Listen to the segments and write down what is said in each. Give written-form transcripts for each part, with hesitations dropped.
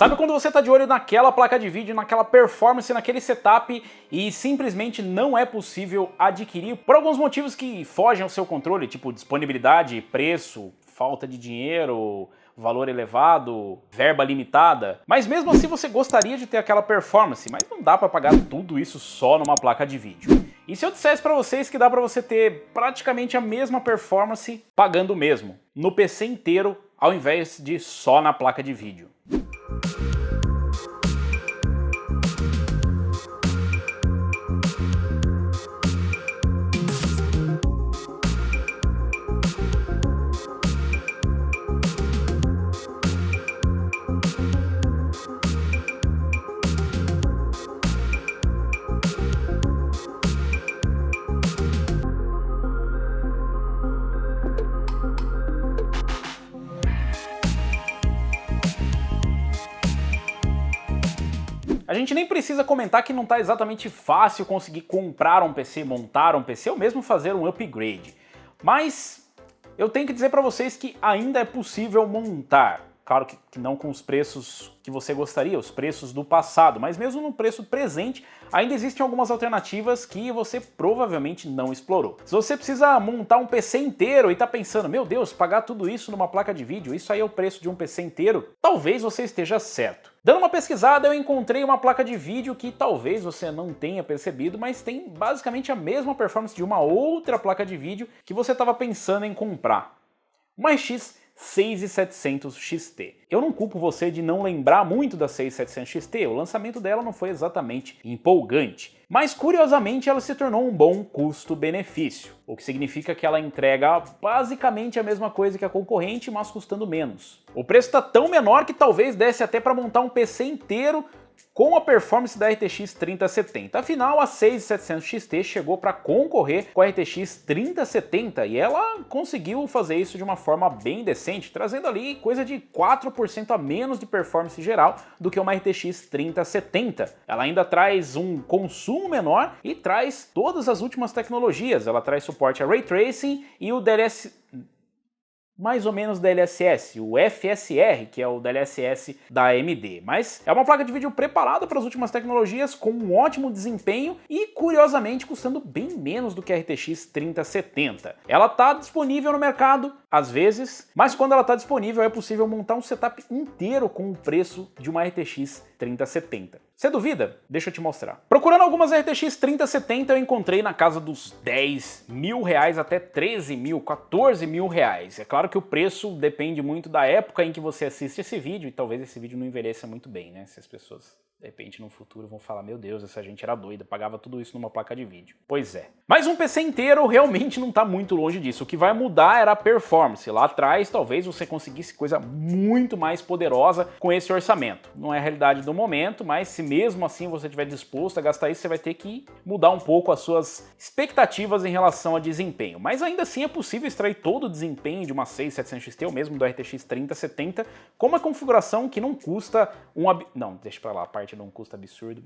Sabe quando você está de olho naquela placa de vídeo, naquela performance, naquele setup e simplesmente não é possível adquirir por alguns motivos que fogem ao seu controle, tipo disponibilidade, preço, falta de dinheiro, valor elevado, verba limitada, mas mesmo assim você gostaria de ter aquela performance, mas não dá para pagar tudo isso só numa placa de vídeo. E se eu dissesse para vocês que dá para você ter praticamente a mesma performance pagando o mesmo, no PC inteiro, ao invés de só na placa de vídeo? A gente nem precisa comentar que não está exatamente fácil conseguir comprar um PC, montar um PC ou mesmo fazer um upgrade. Mas eu tenho que dizer para vocês que ainda é possível montar. Claro que não com os preços que você gostaria, os preços do passado, mas mesmo no preço presente, ainda existem algumas alternativas que você provavelmente não explorou. Se você precisa montar um PC inteiro e está pensando, meu Deus, pagar tudo isso numa placa de vídeo, isso aí é o preço de um PC inteiro, talvez você esteja certo. Dando uma pesquisada, eu encontrei uma placa de vídeo que talvez você não tenha percebido, mas tem basicamente a mesma performance de uma outra placa de vídeo que você estava pensando em comprar. Uma RX 6700 XT. Eu não culpo você de não lembrar muito da 6700 XT, o lançamento dela não foi exatamente empolgante. Mas curiosamente ela se tornou um bom custo-benefício, o que significa que ela entrega basicamente a mesma coisa que a concorrente, mas custando menos. O preço está tão menor que talvez desse até para montar um PC inteiro com a performance da RTX 3070. Afinal, a 6700 XT chegou para concorrer com a RTX 3070 e ela conseguiu fazer isso de uma forma bem decente, trazendo ali coisa de 4% a menos de performance geral do que uma RTX 3070. Ela ainda traz um consumo menor e traz todas as últimas tecnologias. Ela traz suporte a Ray Tracing e o mais ou menos DLSS, o FSR, que é o DLSS da AMD. Mas é uma placa de vídeo preparada para as últimas tecnologias, com um ótimo desempenho e, curiosamente, custando bem menos do que a RTX 3070. Ela está disponível no mercado, às vezes, mas quando ela está disponível é possível montar um setup inteiro com o preço de uma RTX 3070. Você duvida? Deixa eu te mostrar. Procurando algumas RTX 3070 eu encontrei na casa dos 10 mil reais até 13 mil, 14 mil reais. É claro que o preço depende muito da época em que você assiste esse vídeo e talvez esse vídeo não envelheça muito bem, né? Se as pessoas de repente no futuro vão falar, meu Deus, essa gente era doida, pagava tudo isso numa placa de vídeo. Pois é. Mas um PC inteiro realmente não está muito longe disso. O que vai mudar era a performance. Lá atrás talvez você conseguisse coisa muito mais poderosa com esse orçamento. Não é a realidade do momento, mas se mesmo assim você estiver disposto a gastar isso, você vai ter que mudar um pouco as suas expectativas em relação a desempenho. Mas ainda assim é possível extrair todo o desempenho de uma 6700 XT ou mesmo do RTX 3070 com uma configuração que não custa Não, deixa pra lá, a parte não custa absurdo,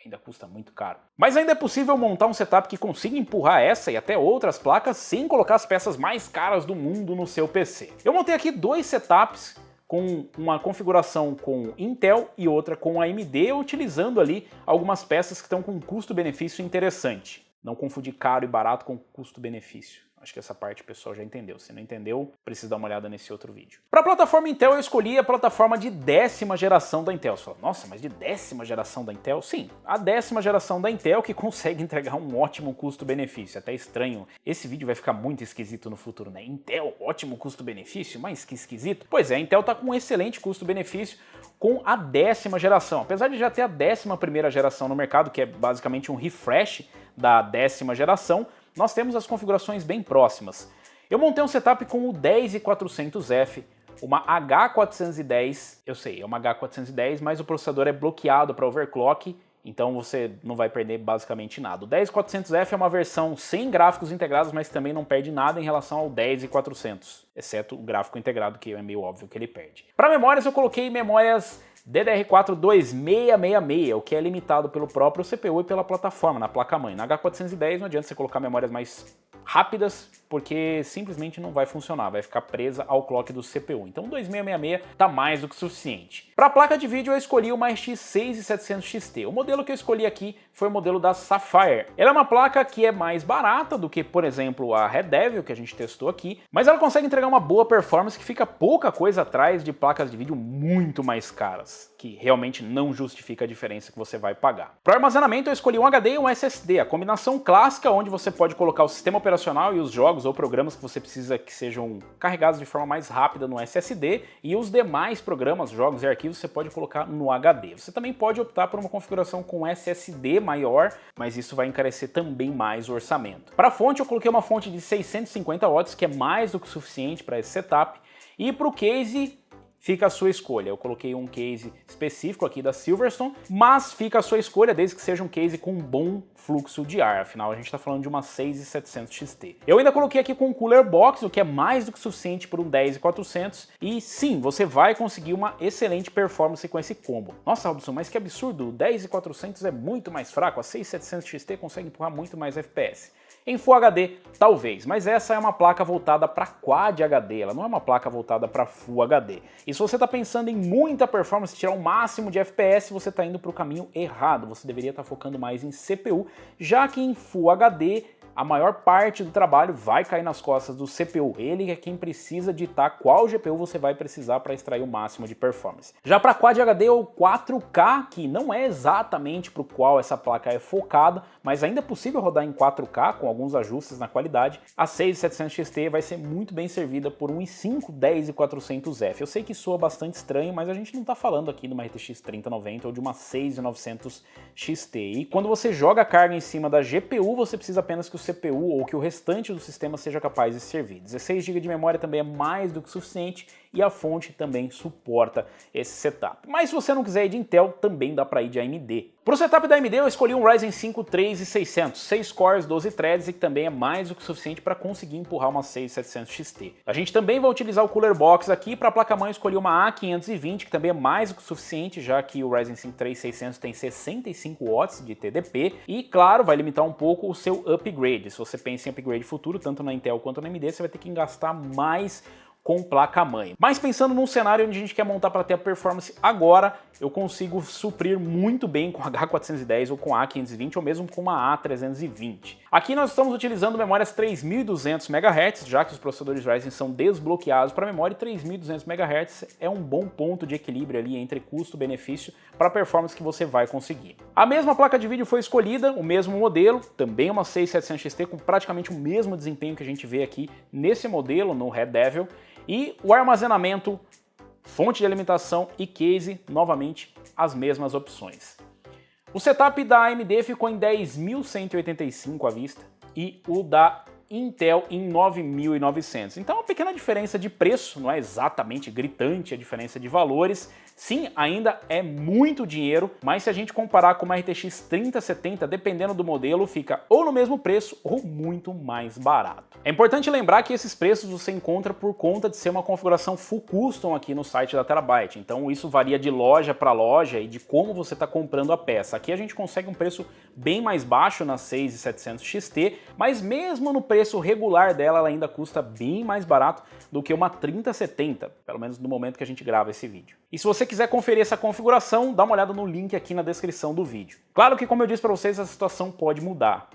ainda custa muito caro. Mas ainda é possível montar um setup que consiga empurrar essa e até outras placas sem colocar as peças mais caras do mundo no seu PC. Eu montei aqui dois setups com uma configuração com Intel e outra com AMD, utilizando ali algumas peças que estão com um custo-benefício interessante. Não confundir caro e barato com custo-benefício. Acho que essa parte o pessoal já entendeu. Se não entendeu, precisa dar uma olhada nesse outro vídeo. Para a plataforma Intel, eu escolhi a plataforma de 10ª geração da Intel. Você fala, nossa, mas de 10ª geração da Intel? Sim, a 10ª geração da Intel que consegue entregar um ótimo custo-benefício. Até estranho. Esse vídeo vai ficar muito esquisito no futuro, né? Intel, ótimo custo-benefício? Mas que esquisito. Pois é, a Intel tá com um excelente custo-benefício com a 10ª geração. Apesar de já ter a 11ª geração no mercado, que é basicamente um refresh da 10ª geração, nós temos as configurações bem próximas. Eu montei um setup com o 10400F, uma H410, eu sei, é uma H410, mas o processador é bloqueado para overclock, então você não vai perder basicamente nada. O 10400F é uma versão sem gráficos integrados, mas também não perde nada em relação ao 10400, exceto o gráfico integrado, que é meio óbvio que ele perde. Para memórias, eu coloquei memórias DDR4 2666, o que é limitado pelo próprio CPU e pela plataforma, na placa-mãe. Na H410 não adianta você colocar memórias mais rápidas, porque simplesmente não vai funcionar, vai ficar presa ao clock do CPU. Então 2666 tá mais do que suficiente. Para a placa de vídeo eu escolhi uma RX 6700 XT. O modelo que eu escolhi aqui foi o modelo da Sapphire. Ela é uma placa que é mais barata do que, por exemplo, a Red Devil, que a gente testou aqui, mas ela consegue entregar uma boa performance que fica pouca coisa atrás de placas de vídeo muito mais caras, que realmente não justifica a diferença que você vai pagar. Para armazenamento eu escolhi um HD e um SSD, a combinação clássica onde você pode colocar o sistema operacional e os jogos ou programas que você precisa que sejam carregados de forma mais rápida no SSD, e os demais programas, jogos e arquivos você pode colocar no HD. Você também pode optar por uma configuração com SSD maior, mas isso vai encarecer também mais o orçamento. Para a fonte eu coloquei uma fonte de 650 watts, que é mais do que suficiente para esse setup, e para o case fica a sua escolha. Eu coloquei um case específico aqui da Silverstone, mas fica a sua escolha desde que seja um case com um bom fluxo de ar, afinal a gente está falando de uma 6700 XT. Eu ainda coloquei aqui com um cooler box, o que é mais do que suficiente por um 10400, e sim, você vai conseguir uma excelente performance com esse combo. Nossa, Robson, mas que absurdo, o 10400 é muito mais fraco, a 6700 XT consegue empurrar muito mais FPS. Em Full HD, talvez, mas essa é uma placa voltada para Quad HD, ela não é uma placa voltada para Full HD. E se você está pensando em muita performance, tirar o máximo de FPS, você está indo para o caminho errado, você deveria estar focando mais em CPU, já que em Full HD a maior parte do trabalho vai cair nas costas do CPU. Ele é quem precisa ditar qual GPU você vai precisar para extrair o máximo de performance. Já para Quad HD ou 4K, que não é exatamente para o qual essa placa é focada, mas ainda é possível rodar em 4K com alguns ajustes na qualidade, a 6700 XT vai ser muito bem servida por um i5 10400F. Eu sei que soa bastante estranho, mas a gente não está falando aqui de uma RTX 3090 ou de uma 6900 XT. E quando você joga a carga em cima da GPU, você precisa apenas que o CPU ou que o restante do sistema seja capaz de servir. 16 GB de memória também é mais do que suficiente e a fonte também suporta esse setup. Mas se você não quiser ir de Intel, também dá para ir de AMD. Para o setup da AMD eu escolhi um Ryzen 5 3600, 6 cores, 12 threads, e que também é mais do que suficiente para conseguir empurrar uma 6700 XT. A gente também vai utilizar o Cooler Box aqui. Para a placa-mãe eu escolhi uma A520, que também é mais do que suficiente, já que o Ryzen 5 3600 tem 65 watts de TDP e, claro, vai limitar um pouco o seu upgrade. Se você pensa em upgrade futuro, tanto na Intel quanto na AMD, você vai ter que gastar mais com placa-mãe. Mas pensando num cenário onde a gente quer montar para ter a performance agora, eu consigo suprir muito bem com a H410 ou com a A520 ou mesmo com uma A320. Aqui nós estamos utilizando memórias 3200 MHz, já que os processadores Ryzen são desbloqueados para memória, e 3200 MHz é um bom ponto de equilíbrio ali entre custo-benefício para a performance que você vai conseguir. A mesma placa de vídeo foi escolhida, o mesmo modelo, também uma 6700 XT com praticamente o mesmo desempenho que a gente vê aqui nesse modelo, no Red Devil, e o armazenamento, fonte de alimentação e case, novamente as mesmas opções. O setup da AMD ficou em 10.185 à vista e o da Intel em 9.900. Então uma pequena diferença de preço, não é exatamente gritante a diferença de valores. Sim, ainda é muito dinheiro, mas se a gente comparar com uma RTX 3070, dependendo do modelo, fica ou no mesmo preço ou muito mais barato. É importante lembrar que esses preços você encontra por conta de ser uma configuração full custom aqui no site da Terabyte, então isso varia de loja para loja e de como você está comprando a peça. Aqui a gente consegue um preço bem mais baixo na 6700 XT, mas mesmo no preço regular dela, ela ainda custa bem mais barato do que uma 3070, pelo menos no momento que a gente grava esse vídeo. E se você quiser conferir essa configuração, dá uma olhada no link aqui na descrição do vídeo. Claro que, como eu disse para vocês, a situação pode mudar,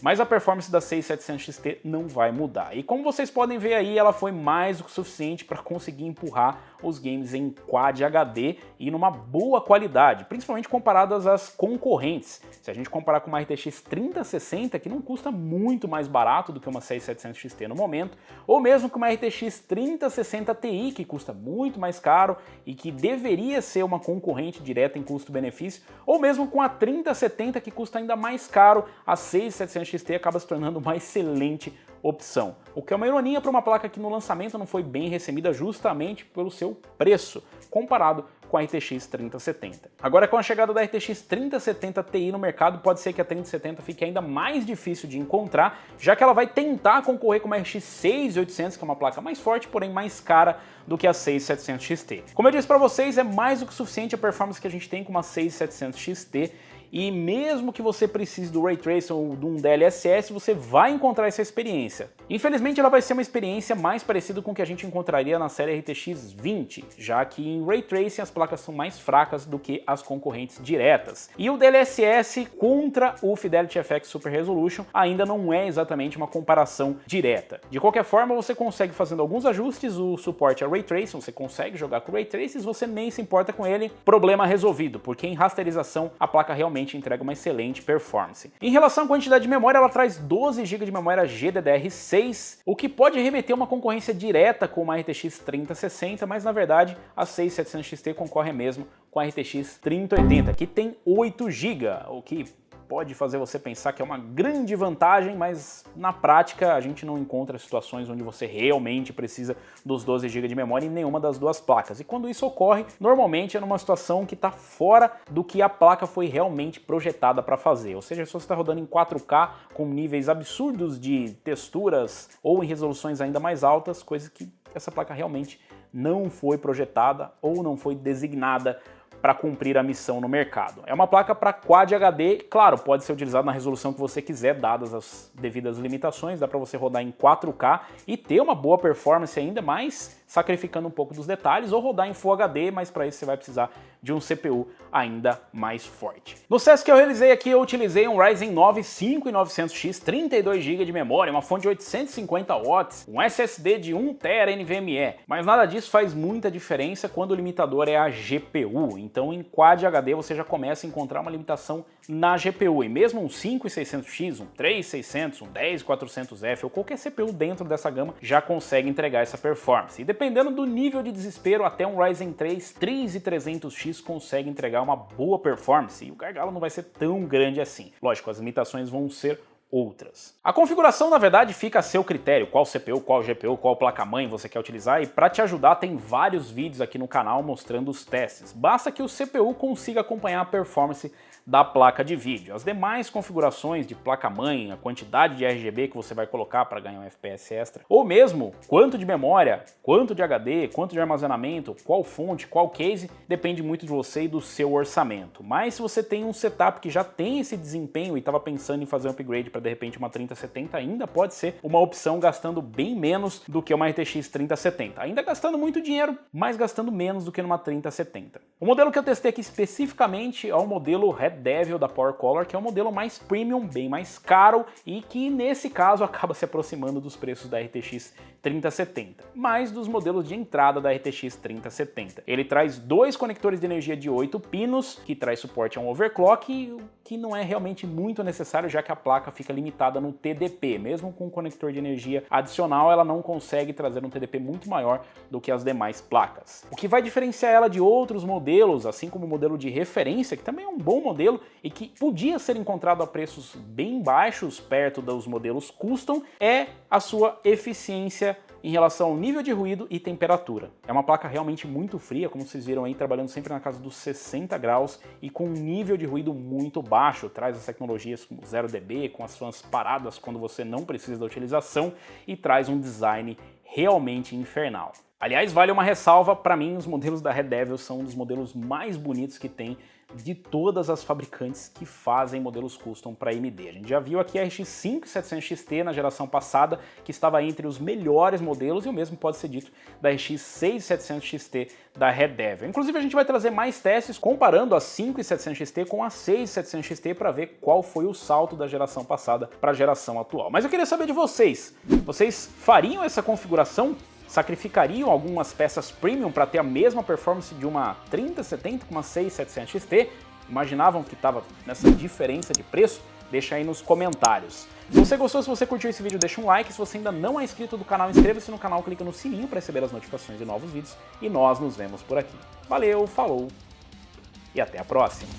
mas a performance da 6700 XT não vai mudar. E como vocês podem ver aí, ela foi mais do que suficiente para conseguir empurrar os games em Quad HD e numa boa qualidade, principalmente comparadas às concorrentes. Se a gente comparar com uma RTX 3060, que não custa muito mais barato do que uma 6700 XT no momento, ou mesmo com uma RTX 3060 Ti, que custa muito mais caro e que deveria ser uma concorrente direta em custo-benefício, ou mesmo com a 3070, que custa ainda mais caro, a 6700 XT acaba se tornando uma excelente opção. O que é uma ironia para uma placa que no lançamento não foi bem recebida justamente pelo seu preço, comparado com a RTX 3070. Agora, com a chegada da RTX 3070 Ti no mercado, pode ser que a 3070 fique ainda mais difícil de encontrar, já que ela vai tentar concorrer com uma RX 6800, que é uma placa mais forte, porém mais cara do que a 6700 XT. Como eu disse para vocês, é mais do que suficiente a performance que a gente tem com uma 6700 XT, e mesmo que você precise do Ray Tracing ou de um DLSS, você vai encontrar essa experiência. Infelizmente, ela vai ser uma experiência mais parecida com o que a gente encontraria na série RTX 20, já que em Ray Tracing as placas são mais fracas do que as concorrentes diretas. E o DLSS contra o Fidelity FX Super Resolution ainda não é exatamente uma comparação direta. De qualquer forma, você consegue, fazendo alguns ajustes, o suporte a Ray Tracing, você consegue jogar com Ray Tracing, você nem se importa com ele, problema resolvido, porque em rasterização a placa realmente entrega uma excelente performance. Em relação à quantidade de memória, ela traz 12 GB de memória GDDR6, o que pode remeter a uma concorrência direta com uma RTX 3060, mas na verdade a 6700 XT concorre mesmo com a RTX 3080, que tem 8 GB, o que pode fazer você pensar que é uma grande vantagem, mas na prática a gente não encontra situações onde você realmente precisa dos 12 GB de memória em nenhuma das duas placas. E quando isso ocorre, normalmente é numa situação que está fora do que a placa foi realmente projetada para fazer. Ou seja, se você está rodando em 4K com níveis absurdos de texturas ou em resoluções ainda mais altas, coisas que essa placa realmente não foi projetada ou não foi designada para cumprir a missão no mercado. É uma placa para Quad HD, claro, pode ser utilizada na resolução que você quiser, dadas as devidas limitações, dá para você rodar em 4K e ter uma boa performance ainda, mais sacrificando um pouco dos detalhes, ou rodar em Full HD, mas para isso você vai precisar de um CPU ainda mais forte. Nos testes que eu realizei aqui, eu utilizei um Ryzen 9 5900X, 32 GB de memória, uma fonte de 850 watts, um SSD de 1 TB NVMe, mas nada disso faz muita diferença quando o limitador é a GPU. Então em Quad HD você já começa a encontrar uma limitação na GPU, e mesmo um 5600X, um 3600, um 10400F ou qualquer CPU dentro dessa gama já consegue entregar essa performance. E dependendo do nível de desespero, até um Ryzen 3 3300X consegue entregar uma boa performance, e o gargalo não vai ser tão grande assim. Lógico, as limitações vão ser outras. A configuração, na verdade, fica a seu critério, qual CPU, qual GPU, qual placa-mãe você quer utilizar, e para te ajudar tem vários vídeos aqui no canal mostrando os testes. Basta que o CPU consiga acompanhar a performance da placa de vídeo. As demais configurações de placa-mãe, a quantidade de RGB que você vai colocar para ganhar um FPS extra, ou mesmo quanto de memória, quanto de HD, quanto de armazenamento, qual fonte, qual case, depende muito de você e do seu orçamento. Mas se você tem um setup que já tem esse desempenho e estava pensando em fazer um upgrade para de repente uma 3070, ainda pode ser uma opção, gastando bem menos do que uma RTX 3070. Ainda gastando muito dinheiro, mas gastando menos do que numa 3070. O modelo que eu testei aqui especificamente é o modelo Red Devil da PowerColor, que é um modelo mais premium, bem mais caro, e que nesse caso acaba se aproximando dos preços da RTX 3070, mais dos modelos de entrada da RTX 3070. Ele traz dois conectores de energia de 8 pinos, que traz suporte a um overclock, o que não é realmente muito necessário, já que a placa fica limitada no TDP. Mesmo com um conector de energia adicional, ela não consegue trazer um TDP muito maior do que as demais placas. O que vai diferenciar ela de outros modelos, assim como o modelo de referência, que também é um bom modelo e que podia ser encontrado a preços bem baixos perto dos modelos custom, é a sua eficiência em relação ao nível de ruído e temperatura. É uma placa realmente muito fria, como vocês viram aí, trabalhando sempre na casa dos 60 graus e com um nível de ruído muito baixo. Traz as tecnologias como 0 dB, com as fãs paradas quando você não precisa da utilização, e traz um design realmente infernal. Aliás, vale uma ressalva, para mim os modelos da Red Devil são um dos modelos mais bonitos que tem de todas as fabricantes que fazem modelos custom para AMD. A gente já viu aqui a RX 5700 XT na geração passada, que estava entre os melhores modelos, e o mesmo pode ser dito da RX 6700 XT da Red Devil. Inclusive a gente vai trazer mais testes comparando a 5700 XT com a 6700 XT para ver qual foi o salto da geração passada para a geração atual. Mas eu queria saber de vocês, fariam essa configuração? Sacrificariam algumas peças premium para ter a mesma performance de uma 3070 com uma 6700 XT? Imaginavam que estava nessa diferença de preço? Deixa aí nos comentários. Se você gostou, se você curtiu esse vídeo, deixa um like. Se você ainda não é inscrito do canal, inscreva-se no canal, clica no sininho para receber as notificações de novos vídeos, e nós nos vemos por aqui. Valeu, falou e até a próxima!